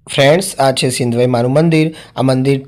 Friends आ छे सिंधवाई मानु मंदिर। आ मंदिर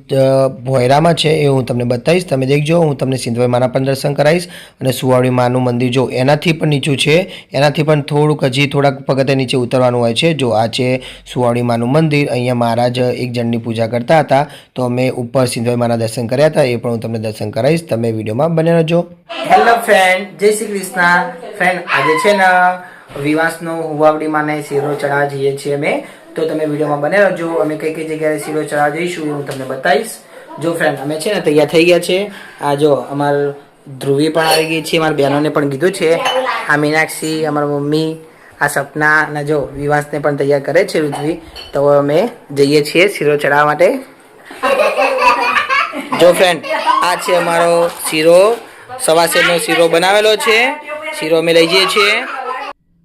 भोयरामां छे ए हूँ तमने बताईश। तमे देखजो हूँ तमने सिंधवाई माना पण दर्शन कराईश अने सुवावड़ी मानु मंदिर जो एनाथी पण नीचुं छे, एनाथी पण थोड़ुंक हजी थोड़ाक पगथिया नीचे उतरवानुं होय छे। जो आ छे सुवावड़ी मानु मंदिर। अहींया महाराज एक जणनी पूजा करता हता तो अमे उपर सिंधवाई माना दर्शन कर्या हता, ए पण हूँ तमने दर्शन कराईश। तमे विडियोमां बने रहेजो। हेलो फ्रेंड, जय श्री कृष्ण। फ्रेंड आजे छे ने विवासनो हुवावड़ी माने सीरो चढ़ा जईए छीए अमे, तो तमे विडियोमां बने रहेजो। अमे कई कई जग्याए सीरो चढ़ा जईशुं हूँ तमने बताईश। जो फ्रेंड अमे छे ने तैयार थई गया छे। आ जो अमार ध्रुवी पण आई गई छे, मारी बहनोने पण कीधुं छे। आ मीनाक्षी, अमार मम्मी, आ सपना ने जो विवासने पण तैयार करे छे ऋत्वी। तो अमे जईए छीए सीरो चढ़ावा माटे। जो फ्रेंड आ छे अमारो सीरो, सवासेरनो सीरो बनावेलो छे। सीरो अमे लई जईए छीए।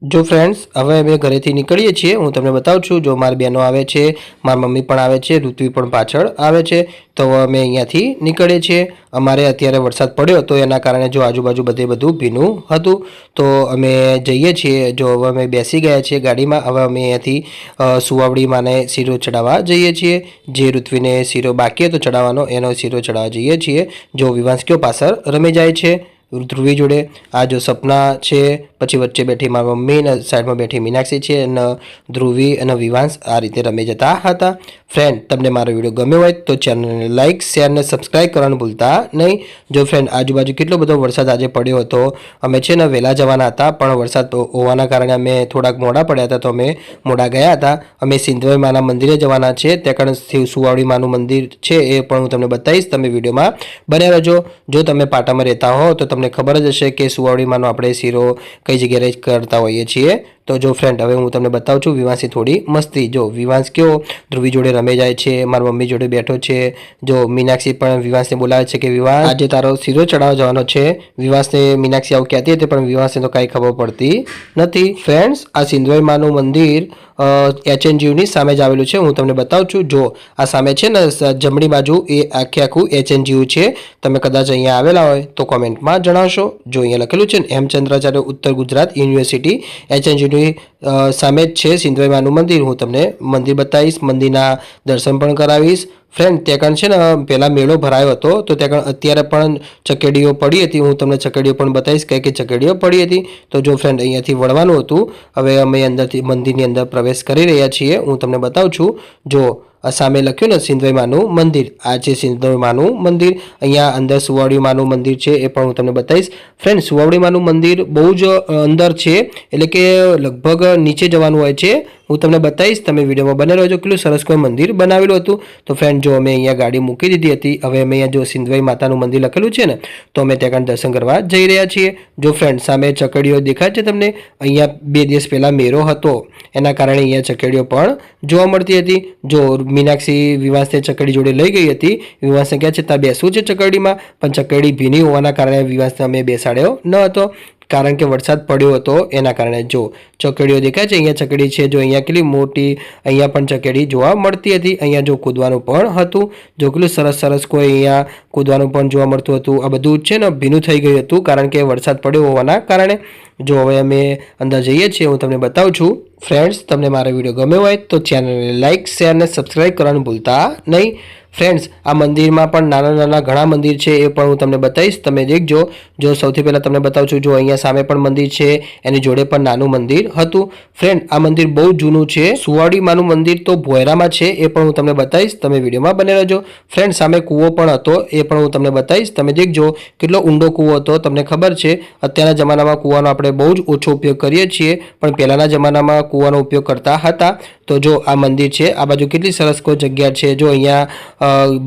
जो फ्रेंड्स हवे अमे घरेथी निकळीए छीए। हूँ तमने बतावुं छुं। जो मारी बहनों आवे छे, मारी मम्मी पण आवे छे, ऋत्वी पण पाछळ आवे छे। तो अमे अहींयाथी निकळीए छीए। अमारे अत्यारे वरसाद पड्यो तो एना कारणे जो आजुबाजु बधे बधुं भीनुं हतुं। तो अमे जईए छीए। जो हवे अमे बेसी गया छीए गाडीमां। हवे अमे अहींयाथी सुवावड़ी माने सीरो चढ़ावा जईए छीए। जे ऋत्वीने सीरो बाकी हतो चढ़ावવાનો एनो सीरो चढ़ावा जईए छीए। जो विवांशकियो पाछळ रमी जाय छे ध्रुवी जोड़े। आ जो सपना है पछी वच्चे बैठी मारी मम्मी ने साइड में बैठी मीनाक्षी है ने ध्रुवी और विवांश आ रीते रमी जता हता। फ्रेंड तमने मारो विडियो गम्यो होय तो चेनल ने लाइक शेर ने सब्सक्राइब करवानुं भूलता नहीं। जो फ्रेंड आजुबाजु केटलो बधो वरसाद आज पड्यो हतो। अमे छे ने वेला जवाना हता पण वरसाद होवाना कारणे अमे थोड़ाक मोड़ा पड्या हता तो अमे मोड़ा गया हता। अमे सिंधवाई माना मंदिरे जवाना छे। त्या कारणे सुवावड़ी मानुं मंदिर छे ए पण हुं तमने बताईश। तमे विडियोमां बने रहेजो। जो तमे पाटामां रहेता हो तो तमने खबर ज हशे के सुवावड़ी मानो आपणे सीरो कई जग्याए करता होईए छीए। तो जो फ्रेंड हवे हूँ तमने बताऊं छुं विवांशनी थोड़ी मस्ती। जो विवांश क्यों ध्रुवी जोड़े रमे जाय छे, मारी मम्मी जोड़े बैठो छे। जो मीनाक्षी पण विवांशने बोलावे छे के विवांश आजे तारो सीरो चढ़ावा जवानो छे। विवांशने मीनाक्षी आवुं कहेती हती पण विवांशने तो काई खबर पड़ती नथी। फ्रेंड्स आ सिंधवाई मानुं मंदिर एचएनजीयू सामे ज आवेलुं छे। हूँ तमने बताऊं छुं। जो आ सामे छे ने जमणी बाजू ए आखे आखुं एचएनजीयू छे। तमे कदाच अहींया आवेला होय तो कमेंटमां जणावशो। जो अहींया लखेलुं छे ने हेमचंद्राचार्य उत्तर गुजरात यूनिवर्सिटी एचएनजीयू सामे ज छे सिंधवाई मानुं मंदिर। हूँ तमने मंदिर बताईश, मंदिरना दर्शन पण करावीश। फ्रेंड त्या कारण छे ने पेला मेळो भरायो हतो तो त्या कारण अत्यारे पण चकेडीओ पड़ी हती। हूँ तमने चकेडीओ पण बताईश के चकेडीओ पड़ी हती। तो जो फ्रेंड अहींयाथी वळवानुं हतुं। हवे अमे अंदरथी मंदिरनी अंदर प्रवेश करी रह्या छीए। हूँ तमने बतावुं छुं। जो सामे लख्युं ने सिंधवाई मानुं मंदिर, आ छे सिंधवाई मानुं मंदिर। अहींया अंदर सुवावड़ी मानुं मंदिर छे ए पण हूँ तमने बताईश। फ्रेंड सुवावड़ी मानुं मंदिर बहु ज अंदर छे, एटले के लगभग नीचे जवानुं होय छे। हूँ तमने बताईश। तमे विडियोमां बने रहेजो। केटલું સરસ કોઈ મંદિર બનાવેલું હતું। તો ફ્રેન્ડ જો અમે અહીંયા ગાડી મૂકી દીધી હતી। હવે અમે અહીંયા જો સિંધવાઈ માતાનું મંદિર લખેલું છે ને તો અમે ત્યાં દર્શન કરવા જઈ રહ્યા છીએ। જો ફ્રેન્ડ સામે ચકડીઓ દેખાય છે તમને। અહીંયા 2 દિવસ પહેલા મેળો હતો એના કારણે અહીંયા ચકડીઓ પણ જોવા મળતી હતી। જો મીનાક્ષી વિવાસને ચકડી જોડે લઈ ગઈ હતી। વિવાસને કહે છે ત્યાં બેસવું છે ચકડીમાં, પણ ચકડી ભીની હોવાના કારણે વિવાસને અમે બેસાડ્યો ન હતો। कारण के वरसाद पड्यो हतो एना कारणे जो चकेडीओ देखाय छे। अहींया चकेडी छे। जो अहींया केटली मोटी अहींया पण चकेडी जोवा मळती हती। अहींया जो कूदवानुं पण हतुं। जो केटલું सरस सरस कोई अहींया कूदवानुं पण जोवा मळतुं हतुं। आ बधुं छे ने भीनुं थई गयुं हतुं कारण के वरसाद पड्यो होवाना कारणे। जो हवे अमे अंदर जईए छीए। हूँ तमने बतावुं छुं। फ्रेंड्स तमने मारो विडियो गम्यो होय तो चेनलने लाइक शेर ने सब्सक्राइब करवानुं भूलता नहीं। फ्रेंड्स आ मंदिर में पण नाना नाना घणा मंदिर छे ए पण हूँ तमने बताईश। तमे देखजो। जो सौथी पहला तमने बतावुं छुं। जो अहींया सामे पण मंदिर छे एनी जोड़े पण नानुं मंदिर हतुं। फ्रेंड आ मंदिर बहु जूनुं छे। सुवावड़ी मानुं मंदिर तो भोयरामां छे ए पण हूँ तमने बताईश। तमे विडियोमां बने रहेजो। फ्रेंड सामे कूवो पण हतो ए पण हूँ तमने बताईश। तमे देखजो केटलो ऊंडो कूवो हतो। तमने खबर छे अत्याરના जमानामां कूવાનો આપણે બહુ જ ઓછો ઉપયોગ કરીએ છીએ, પણ પહેલાના જમાનામાં કૂવાનો ઉપયોગ કરતા હતા। તો જો આ મંદિર છે આ બાજુ કેટલી સરસ કોઈ જગ્યા છે। જો અહીંયા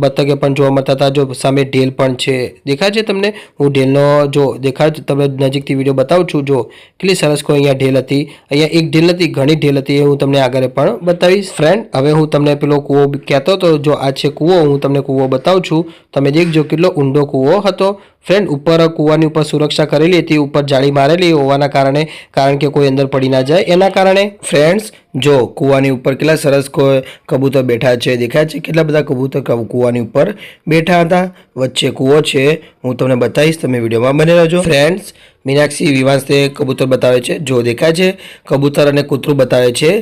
બતકે પણ જોવા મળતા હતા। જો સામે ઢેલ પણ છે દેખાય છે તમને। હું ઢેલનો જો દેખાય તમને નજીકથી વિડીયો બતાવું છું। જો કેટલી સરસ કોઈ અહીંયા ઢેલ હતી। અહીંયા એક ઢેલ નથી ઘણી ઢેલ હતી એ હું તમને આગળ પણ બતાવીશ। ફ્રેન્ડ હવે હું તમને પેલો કૂવો કહેતો હતો જો આ છે કૂવો। હું તમને કૂવો બતાવું છું। તમે देखજો કેટલો ઊંડો કૂવો હતો। फ्रेंड ऊपर कूवानी ऊपर सुरक्षा करेली थी, ऊपर जाળી मारेली होवाना कारणे, कारण के कोई अंदर पड़ी ना जाए एना कारणे। फ्रेंड्स जो कूवानी ऊपर केटला सरस कोई कबूतर बैठा छे देखाय छे। केटला बधा कबूतर कूवानी ऊपर बैठा हता। वच्चे कूवो छे। हूँ तमने बताईश। तमे विडियोमां बने रहेजो। फ्रेंड्स मीनाक्षी विवांशने कबूतर बतावे छे। जो देखाय छे कबूतर अने कूतरू बतावे छे।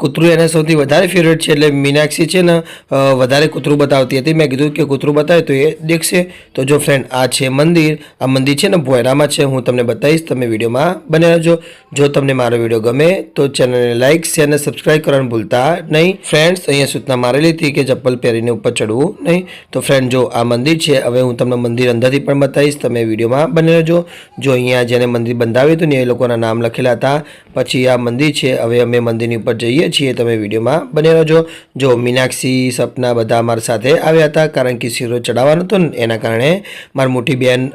કૂતરું એને સૌથી વધારે ફેવરેટ છે, એટલે મીનાક્ષી છે ને વધારે કૂતરું બતાવતી હતી. મેં કીધું કે કૂતરું બતાવે તો એ દેખશે. તો જો ફ્રેન્ડ, આ છે મંદિર. આ મંદિર છે ને ભોયરામાં છે. હું તમને બતાવીશ, તમે વિડીયોમાં બને રહેજો. જો તમને મારો વિડીયો ગમે તો ચેનલને લાઇક, શેર અને સબસ્ક્રાઈબ કરવાનું ભૂલતા નહીં. ફ્રેન્ડ્સ, અહીંયા સૂચના મારેલી હતી કે ચપ્પલ પહેરીને ઉપર ચડવું નહીં. તો ફ્રેન્ડ, જો આ મંદિર છે. હવે હું તમને મંદિર અંદરથી પણ બતાવીશ, તમે વિડીયોમાં બને રહેજો. જો અહીંયા જેને મંદિર બંધાવ્યું હતું ને એ લોકોના નામ લખેલા હતા. પછી આ મંદિર છે. હવે અમે મંદિરની ઉપર જઈએ છીએ, તમે વિડીયોમાં બને રહેજો. જો મીનાક્ષી, સપના બધા અમારા સાથે આવ્યા હતા, કારણ કે શીરો ચડાવવાનો હતો ને એના કારણે મારી મોટી બહેન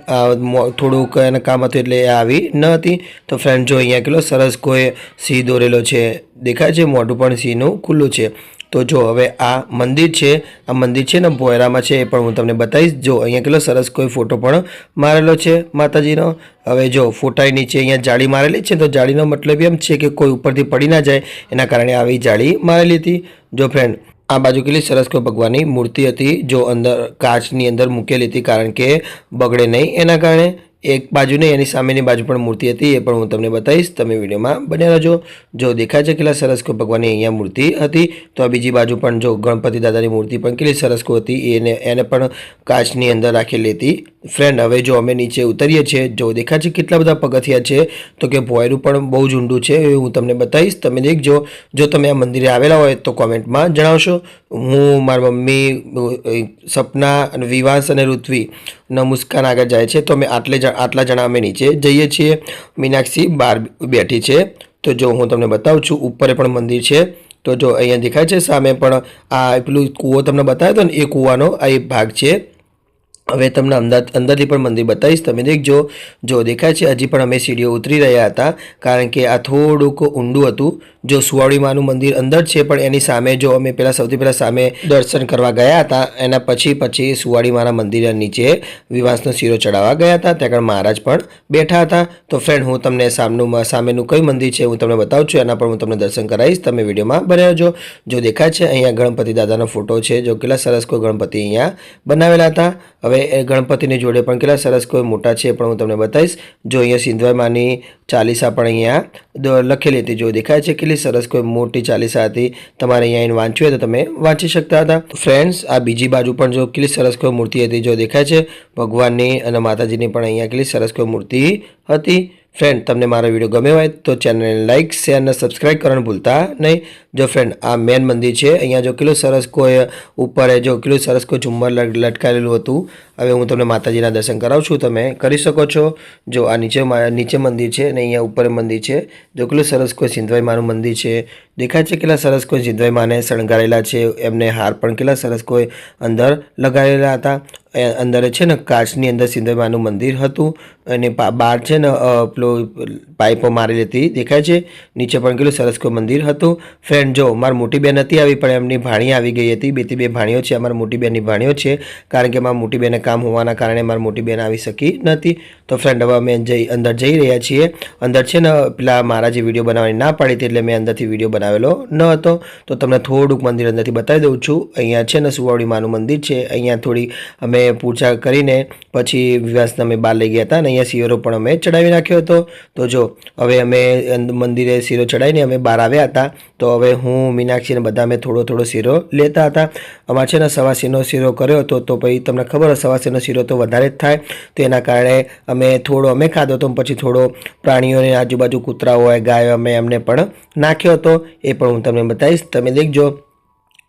થોડુંક એના કામ હતું એટલે એ આવી ન હતી. તો ફ્રેન્ડ, જો અહીંયા કેટલો સરસ કોઈ સિંહ દોરેલો છે, દેખાય છે. મોઢું પણ સિંહનું ખુલ્લું છે. તો જો હવે આ મંદિર છે. આ મંદિર છે ને ભોયરામાં છે, એ પણ હું તમને બતાવીશ. જો અહીંયા કેટલો સરસ કોઈ ફોટો પણ મારેલો છે માતાજીનો. હવે જો ફોટાની નીચે અહીંયા જાળી મારેલી છે. તો જાળીનો મતલબ એમ છે કે કોઈ ઉપરથી પડી ના જાય, એના કારણે આવી જાળી મારેલી હતી. જો ફ્રેન્ડ, આ બાજુ કેટલી સરસ કોઈ ભગવાનની મૂર્તિ હતી. જો અંદર કાચની અંદર મૂકેલી હતી, કારણ કે બગડે નહીં એના કારણે. એક બાજુ નહીં, એની સામેની બાજુ પણ મૂર્તિ હતી, એ પણ હું તમને બતાવીશ, તમે વિડીયોમાં બન્યા રહેજો. જો દેખાય છે કેટલા સરસ કોઈ ભગવાનની અહીંયા મૂર્તિ હતી. તો આ બીજી બાજુ પણ જો ગણપતિ દાદાની મૂર્તિ પણ કેટલી સરસ કોઈ હતી, એને પણ કાચની અંદર રાખેલી હતી. ફ્રેન્ડ, હવે જો અમે નીચે ઉતરીએ છીએ. જો દેખાય છે કેટલા બધા પગથિયા છે, તો કે ભોયરું પણ બહુ જ ઊંડું છે, એ હું તમને બતાવીશ, તમે દેખજો. જો તમે આ મંદિરે આવેલા હોય તો કોમેન્ટમાં જણાવશો. હું, મારી મમ્મી, સપના અને વિવાસ અને ઋત્વી મુસ્કાન આગળ જાય છે. તો અમે આટલા જણા અમે નીચે જઈએ છીએ. મીનાક્ષી બહાર બેઠી છે. તો જો હું તમને બતાવું છું, ઉપર પણ મંદિર છે. તો જો અહીંયા દેખાય છે સામે પણ આ પેલું કૂવો તમને બતાવ્યો હતો ને, એ કૂવાનો આ એક ભાગ છે. હવે તમને અંદરથી પણ મંદિર બતાવીશ, તમે દેખજો. જો દેખાય છે, હજી પણ અમે સીડીઓ ઉતરી રહ્યા હતા, કારણ કે આ થોડુંક ઊંડું હતું. જો સુવાળી માનું મંદિર અંદર છે, પણ એની સામે જો અમે સૌથી પહેલાં સામે દર્શન કરવા ગયા હતા. એના પછી સુવાળી માના મંદિર નીચે વિવાસનો શીરો ચડાવવા ગયા હતા. ત્યાં આગળ મહારાજ પણ બેઠા હતા. તો ફ્રેન્ડ, હું તમને સામેનું કયું મંદિર છે હું તમને બતાવું છું, એના પર હું તમને દર્શન કરાવીશ, તમે વિડીયોમાં બને રહેજો. જો દેખાય છે, અહીંયા ગણપતિ દાદાનો ફોટો છે. જો કેટલા સરસ કોઈ ગણપતિ અહીંયા બનાવેલા હતા. હવે એ ગણપતિની જોડે પણ કેટલા સરસ કોઈ મોટા છે, પણ હું તમને બતાવીશ. જો અહીંયા સિંધવાઈ માની ચાલીસા પણ અહીંયા લખેલી હતી. જો દેખાય છે કેટલી સરસ કોઈ મોટી ચાલીસા હતી. તમારે અહીંયા આવીને વાંચ્યું હોય તો તમે વાંચી શકતા હતા. ફ્રેન્ડ્સ, આ બીજી બાજુ પણ જો કેટલી સરસ કોઈ મૂર્તિ હતી. જો દેખાય છે ભગવાનની અને માતાજીની પણ અહીંયા કેટલી સરસ કોઈ મૂર્તિ હતી. ફ્રેન્ડ, તમને મારો વિડીયો ગમ્યો હોય તો ચેનલને લાઇક, શેર અને સબસ્ક્રાઈબ કરવાનું ભૂલતા નહીં. જો ફ્રેન્ડ, આ મેન મંદિર છે. અહીંયા જો કેટલું સરસ કોઈ ઉપર જો કેટલું સરસ કોઈ ઝુમ્મર લટકાયેલું હતું. હવે હું તમને માતાજીના દર્શન કરાવું છું, તમે કરી શકો છો. જો આ નીચે મંદિર છે અને અહીંયા ઉપર મંદિર છે. જો કેટલું સરસ કોઈ સિંધવાઈ માનું મંદિર છે. દેખાય છે કેટલા સરસ કોઈ સિંધવાઈ માને શણગારેલા છે. એમને હાર પણ કેટલા સરસ કોઈ અંદર લગાવેલા હતા. અંદર છે ને કાચની અંદર સિંધવાઈ માનું મંદિર હતું, અને બહાર છે ને પાઇપો મારેલી હતી. દેખાય છે નીચે પણ કેટલું સરસ કોઈ મંદિર હતું. ફ્રેન્ડ, જો મારી મોટી બહેન નથી આવી, પણ એમની ભાણી આવી ગઈ હતી. બે ભાણીઓ છે, અમારી મોટી બહેનની ભાણીઓ છે, કારણ કે મારી મોટી બહેને કામ હોવાના કારણે મારી મોટી બહેન આવી શકી નથી. તો ફ્રેન્ડ, હવે અમે અંદર જઈ રહ્યા છીએ. અંદર છે ને પેલા મહારાજે વિડીયો બનાવવાની ના પાડી હતી, એટલે મેં અંદરથી વિડીયો બનાવેલો ન હતો. તો તમને થોડુંક મંદિર અંદરથી બતાવી દઉં છું. અહીંયા છે ને સુવાળી માનું મંદિર છે. અહીંયા થોડી અમે પૂજા કરીને પછી વિવાસને અમે બહાર લઈ ગયા હતા, અને અહીંયા શીરો પણ અમે ચડાવી નાખ્યો હતો. તો જો હવે અમે મંદિરે શીરો ચડાવીને અમે બહાર આવ્યા હતા. તો હવે હું, મીનાક્ષીને બધા અમે થોડો શીરો લેતા હતા. અમારે છે ને સવાસીનો શીરો કર્યો હતો. તો પછી તમને ખબર હોય, સવાસીનો શીરો તો વધારે જ થાય. તો એના કારણે અમે ખાધો હતો. પછી થોડો પ્રાણીઓને આજુબાજુ કૂતરા હોય, ગાય, અમે એમને પણ નાખ્યો હતો. એ પણ હું તમને બતાવીશ, તમે દેખજો.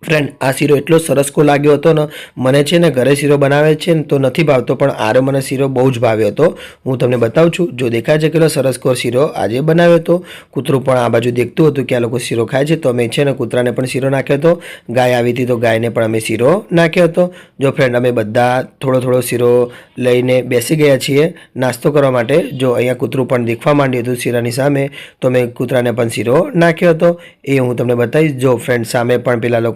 ફ્રેન્ડ, આ શીરો એટલો સરસ કો લાગ્યો હતો ને. મને છે ને ઘરે શીરો બનાવે છે ને તો નથી ભાવતો, પણ આરે મને શીરો બહુ જ ભાવ્યો હતો. હું તમને બતાવું છું. જો દેખાય છે કેટલો સરસ કો શીરો આજે બનાવ્યો હતો. કૂતરું પણ આ બાજુ દેખતું હતું કે આ લોકો શીરો ખાય છે. તો અમે છે ને કૂતરાને પણ શીરો નાખ્યો હતો. ગાય આવી હતી તો ગાયને પણ અમે શીરો નાખ્યો હતો. જો ફ્રેન્ડ, અમે બધા થોડો શીરો લઈને બેસી ગયા છીએ નાસ્તો કરવા માટે. જો અહીંયા કૂતરું પણ દેખવા માંડ્યું હતું શીરાની સામે, તો અમે કૂતરાને પણ શીરો નાખ્યો હતો. એ હું તમને બતાવીશ. જો ફ્રેન્ડ, સામે પણ પેલા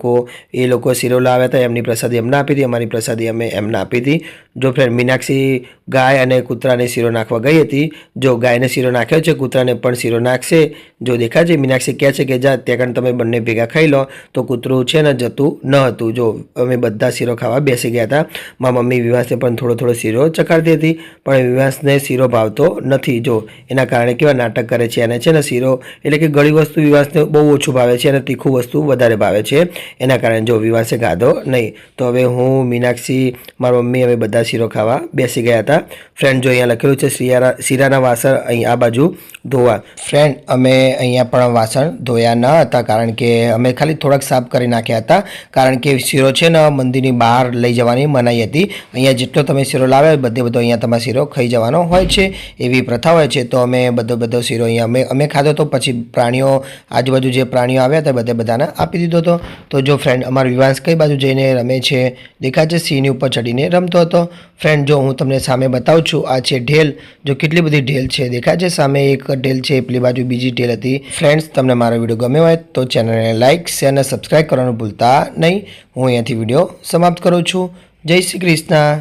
એ લોકો શીરો લાવ્યા હતા. એમની પ્રસાદી એમને આપી હતી, અમારી પ્રસાદી અમે એમને આપી હતી. જો ફ્રેન્ડ, મીનાક્ષી ગાય અને કૂતરાને શીરો નાખવા ગઈ હતી. જો ગાયને શીરો નાખ્યો છે, કૂતરાને પણ શીરો નાખશે. જો દેખાય છે, મીનાક્ષી કહે છે કે જા ત્યાં આગળ તમે બંને ભેગા ખાઈ લો. તો કૂતરું છે ને જતું ન હતું. જો અમે બધા શીરો ખાવા બેસી ગયા હતા. મારા મમ્મી વિવાસને પણ થોડો શીરો ચખાડતી હતી, પણ વિવાસને શીરો ભાવતો નથી. જો એના કારણે કેવા નાટક કરે છે. અને છે ને શીરો એટલે કે ગળી વસ્તુ વિવાસને બહુ ઓછું ભાવે છે અને તીખું વસ્તુ વધારે ભાવે છે. એના કારણે જો વિવાસે ગાધો નહીં. તો હવે હું, મીનાક્ષી, મારા મમ્મી અમે બધા શીરો ખાવા બેસી ગયા હતા. ફ્રેન્ડ જો અહીંયા લખેલું છે શીરાના વાસણ અહીં આ બાજુ ધોવા. ફ્રેન્ડ અમે અહીંયા પણ વાસણ ધોયા ન હતા, કારણ કે અમે ખાલી થોડાક સાફ કરી નાખ્યા હતા. કારણ કે શીરો છે ને મંદિરની બહાર લઈ જવાની મનાઈ હતી. અહીંયા જેટલો તમે શીરો લાવે બધો અહીંયા તમારે શીરો ખાઈ જવાનો હોય છે, એવી પ્રથા હોય છે. તો અમે બધો શીરો અહીંયા અમે ખાધો તો પછી પ્રાણીઓ, આજુબાજુ જે પ્રાણીઓ આવ્યા હતા બધાને આપી દીધો હતો. તો જો ફ્રેન્ડ અમારો વિવાસ કઈ બાજુ જઈને રમે છે દેખાય છે, સિંહની ઉપર ચડીને રમતો હતો. ફ્રેન્ડ જો હું તમને સામે બતાવું છું, આ છે ઢેલ. જો કેટલી બધી ઢેલ છે દેખાય છે. સામે એક ઢેલ છે, પેલી બાજુ બીજી ઢેલ હતી. ફ્રેન્ડ્સ તમને મારો વિડીયો ગમ્યો હોય તો ચેનલને લાઇક, શેર અને સબસ્ક્રાઈબ કરવાનું ભૂલતા નહીં. હું અહીંયાથી વિડીયો સમાપ્ત કરું છું. જય શ્રી કૃષ્ણ.